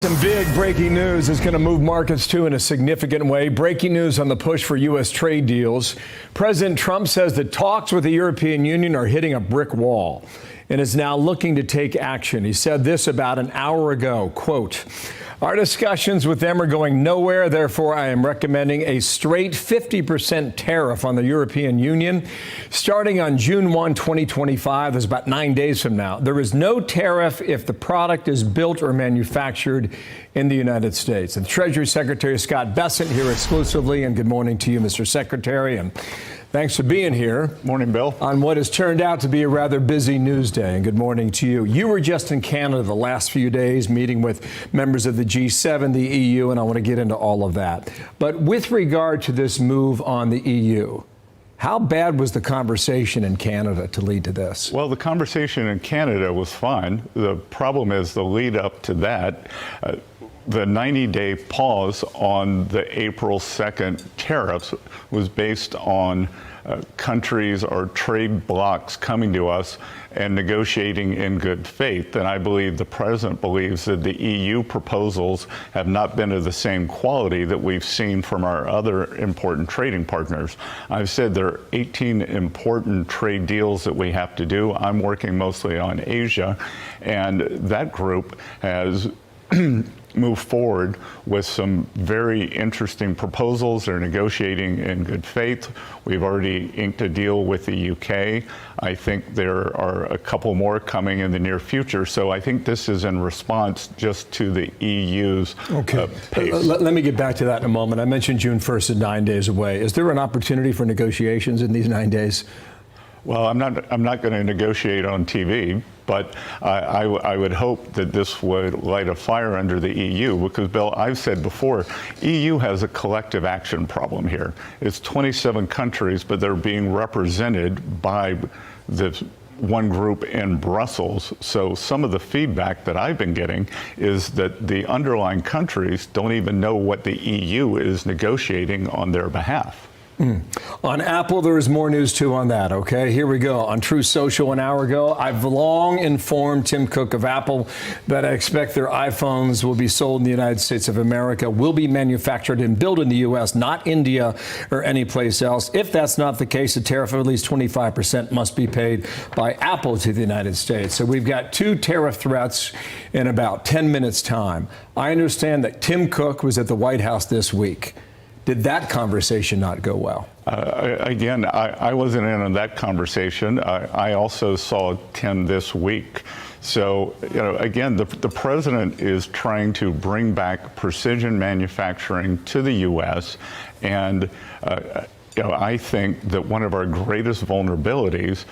Some big breaking news is going to move markets too in a significant way. Breaking news on the push for U.S. trade deals. President Trump says that talks with the European Union are hitting a brick wall and is now looking to take action. He said this about an hour ago, quote, "Our discussions with them are going nowhere. Therefore, I am recommending a straight 50% tariff on the European Union starting on June 1, 2025. That's about 9 days from now. There is no tariff if the product is built or manufactured in the United States." And Treasury Secretary Scott Bessent here exclusively. And good morning to you, Mr. Secretary. And thanks for being here. Morning, Bill. On what has turned out to be a rather busy news day. And good morning to you. You were just in Canada the last few days meeting with members of the G7, the EU, and I want to get into all of that. But with regard to this move on the EU, how bad was the conversation in Canada to lead to this? Well, the conversation in Canada was fine. The problem is the lead up to that. The 90-day pause on the April 2nd tariffs was based on countries or trade blocs coming to us and negotiating in good faith. And I believe the president believes that the EU proposals have not been of the same quality that we've seen from our other important trading partners. I've said there are 18 important trade deals that we have to do. I'm working mostly on Asia, and that group has move forward with some very interesting proposals. They're negotiating in good faith. We've already inked a deal with the UK. I think there are a couple more coming in the near future. So I think this is in response just to the EU's pace. Let me get back to that in a moment. I mentioned June 1st is 9 days away. Is there an opportunity for negotiations in these 9 days? Well, I'm not going to negotiate on TV, but I would hope that this would light a fire under the EU because, Bill, I've said before, EU has a collective action problem here. It's 27 countries, but they're being represented by this one group in Brussels. So some of the feedback that I've been getting is that the underlying countries don't even know what the EU is negotiating on their behalf. On Apple, there is more news, too, on that, okay? Here we go. On Truth Social an hour ago, I've long informed Tim Cook of Apple that I expect their iPhones will be sold in the United States of America, will be manufactured and built in the U.S., not India or any place else. If that's not the case, a tariff of at least 25% must be paid by Apple to the United States. So we've got two tariff threats in about 10 minutes' time. I understand that Tim Cook was at the White House this week. Did that conversation not go well? Again, I wasn't in on that conversation. I also saw Tim this week. So, again, the president is trying to bring back precision manufacturing to the U.S. And, I think that one of our greatest vulnerabilities,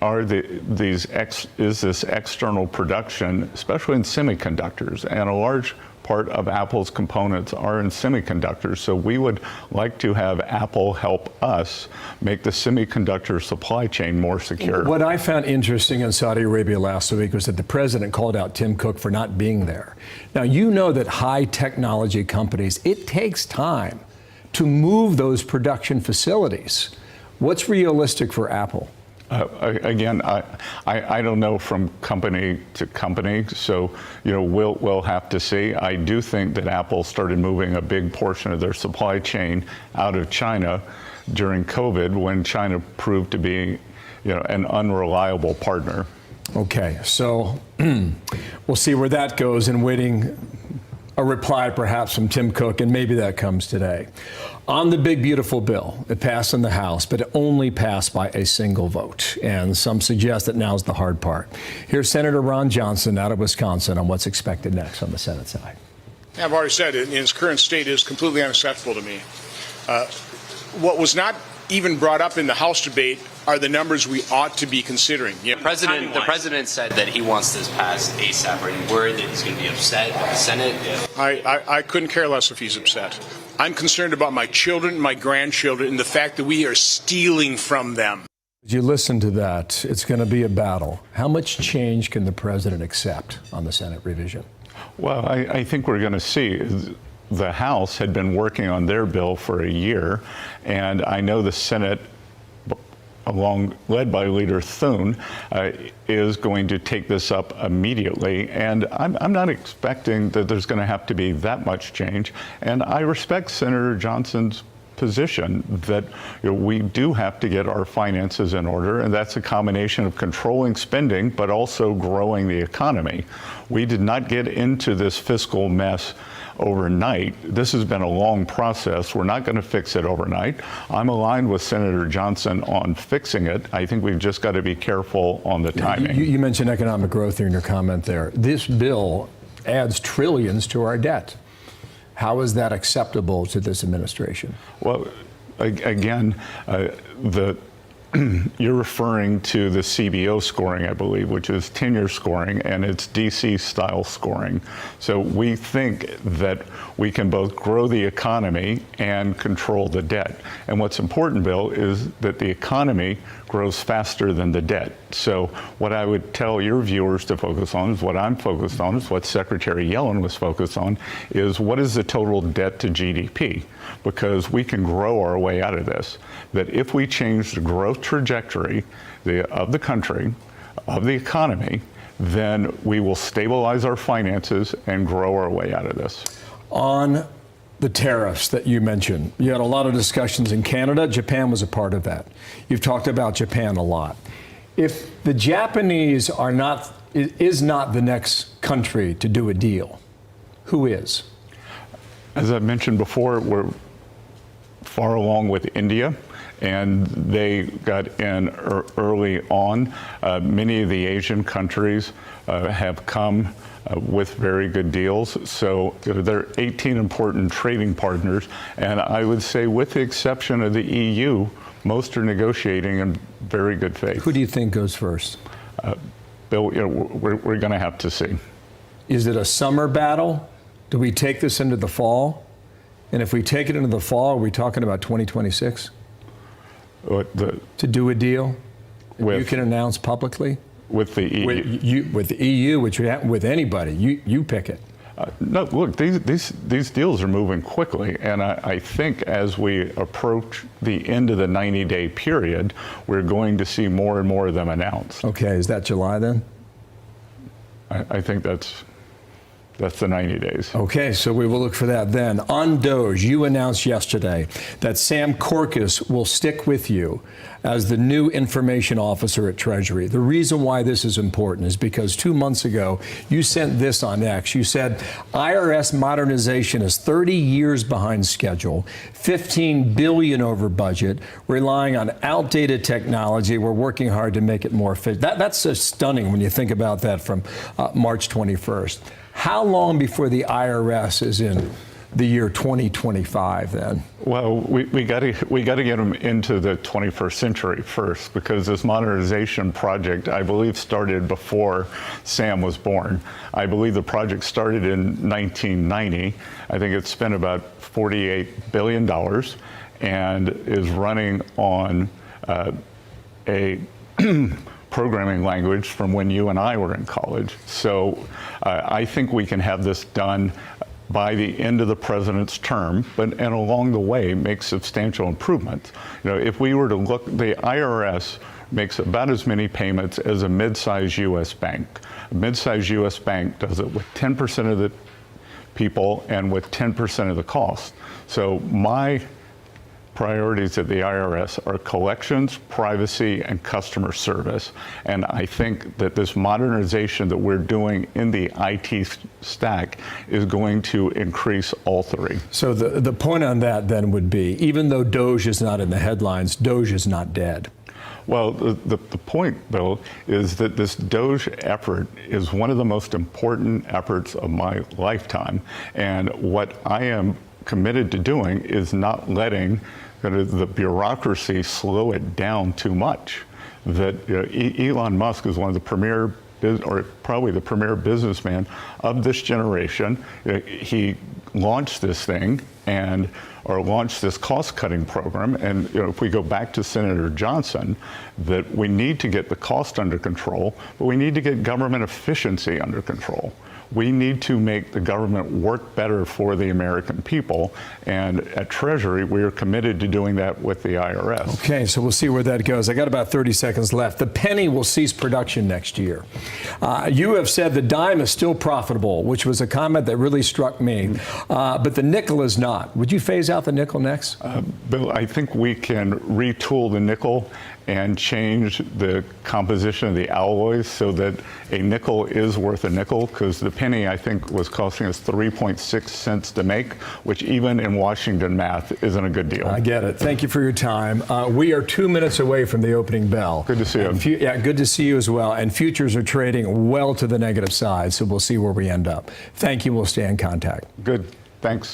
are this external production, especially in semiconductors, and a large part of Apple's components are in semiconductors. So we would like to have Apple help us make the semiconductor supply chain more secure. What I found interesting in Saudi Arabia last week was that the president called out Tim Cook for not being there. Now, you know that high technology companies, it takes time to move those production facilities. What's realistic for Apple? Again, I don't know from company to company, so we'll have to see. I do think that Apple started moving a big portion of their supply chain out of China during COVID when China proved to be an unreliable partner. Okay, so we'll see where that goes, and waiting a reply perhaps from Tim Cook, and maybe that comes today. On the big, beautiful bill, it passed in the House, but it only passed by a single vote. And some suggest that now's the hard part. Here's Senator Ron Johnson out of Wisconsin on what's expected next on the Senate side. I've already said it, in its current state is completely unacceptable to me. What was not even brought up in the House debate are the numbers we ought to be considering. The president said that he wants this passed ASAP. Are you worried that he's going to be upset at the Senate? I couldn't care less if he's upset. I'm concerned about my children, my grandchildren, and the fact that we are stealing from them. As you listen to that, it's going to be a battle. How much change can the president accept on the Senate revision? Well, I think we're going to see. The House had been working on their bill for a year, and I know the Senate led by Leader Thune, is going to take this up immediately. And I'm not expecting that there's going to have to be that much change. And I respect Senator Johnson's position that we do have to get our finances in order, and that's a combination of controlling spending but also growing the economy. We did not get into this fiscal mess overnight. This has been a long process. We're not going to fix it overnight. I'm aligned with Senator Johnson on fixing it. I think we've just got to be careful on the timing. You mentioned economic growth in your comment there. This bill adds trillions to our debt. How is that acceptable to this administration? Well, again, you're referring to the CBO scoring, I believe, which is tenure scoring, and it's DC style scoring. So we think that we can both grow the economy and control the debt. And what's important, Bill, is that the economy grows faster than the debt. So what I would tell your viewers to focus on is what I'm focused on, is what Secretary Yellen was focused on, is what is the total debt to GDP? Because we can grow our way out of this. That if we change the growth trajectory of the country, of the economy, then we will stabilize our finances and grow our way out of this. On the tariffs that you mentioned, you had a lot of discussions in Canada. Japan was a part of that. You've talked about Japan a lot. If the Japanese is not the next country to do a deal, who is? As I mentioned before, we're far along with India, and they got in early on. Many of the Asian countries have come with very good deals. So there are 18 important trading partners, and I would say with the exception of the EU, most are negotiating in very good faith. Who do you think goes first? Bill, we're going to have to see. Is it a summer battle? Do we take this into the fall? And if we take it into the fall, are we talking about 2026? To do a deal you can announce publicly? With the EU? With the EU, with anybody. You pick it. No, look, these deals are moving quickly, and I think as we approach the end of the 90-day period, we're going to see more and more of them announced. Okay, is that July then? I think that's the 90 days. Okay, so we will look for that then. On Doge, you announced yesterday that Sam Korkis will stick with you as the new information officer at Treasury. The reason why this is important is because 2 months ago, you sent this on X. You said IRS modernization is 30 years behind schedule, $15 billion over budget, relying on outdated technology. We're working hard to make it more efficient. That's just stunning when you think about that from March 21st. How long before the IRS is in the year 2025 then? Well, we got to get them into the 21st century first, because this modernization project, I believe, started before Sam was born. I believe the project started in 1990. I think it spent about $48 billion and is running on a programming language from when you and I were in college. So I think we can have this done by the end of the president's term, and along the way make substantial improvements. If we were to look, the IRS makes about as many payments as a mid-sized U.S. bank. A mid-sized U.S. bank does it with 10% of the people and with 10% of the cost. So my priorities at the IRS are collections, privacy, and customer service. And I think that this modernization that we're doing in the IT stack is going to increase all three. So the point on that then would be, even though Doge is not in the headlines, Doge is not dead. Well, the point, Bill, is that this Doge effort is one of the most important efforts of my lifetime. And what I am committed to doing is not letting the bureaucracy slow it down too much. That Elon Musk is one of the premier, or probably the premier businessman of this generation. He launched this thing or launched this cost-cutting program. And if we go back to Senator Johnson, that we need to get the cost under control, but we need to get government efficiency under control. We need to make the government work better for the American people. And at Treasury, we are committed to doing that with the IRS. Okay, so we'll see where that goes. I got about 30 seconds left. The penny will cease production next year. You have said the dime is still profitable, which was a comment that really struck me. But the nickel is not. Would you phase out the nickel next? Bill, I think we can retool the nickel and change the composition of the alloys so that a nickel is worth a nickel, because the penny, I think, was costing us 3.6 cents to make, which even in Washington math isn't a good deal. I get it. Thank you for your time. We are 2 minutes away from the opening bell. Good to see you. Yeah, good to see you as well. And futures are trading well to the negative side, so we'll see where we end up. Thank you. We'll stay in contact. Good. Thanks.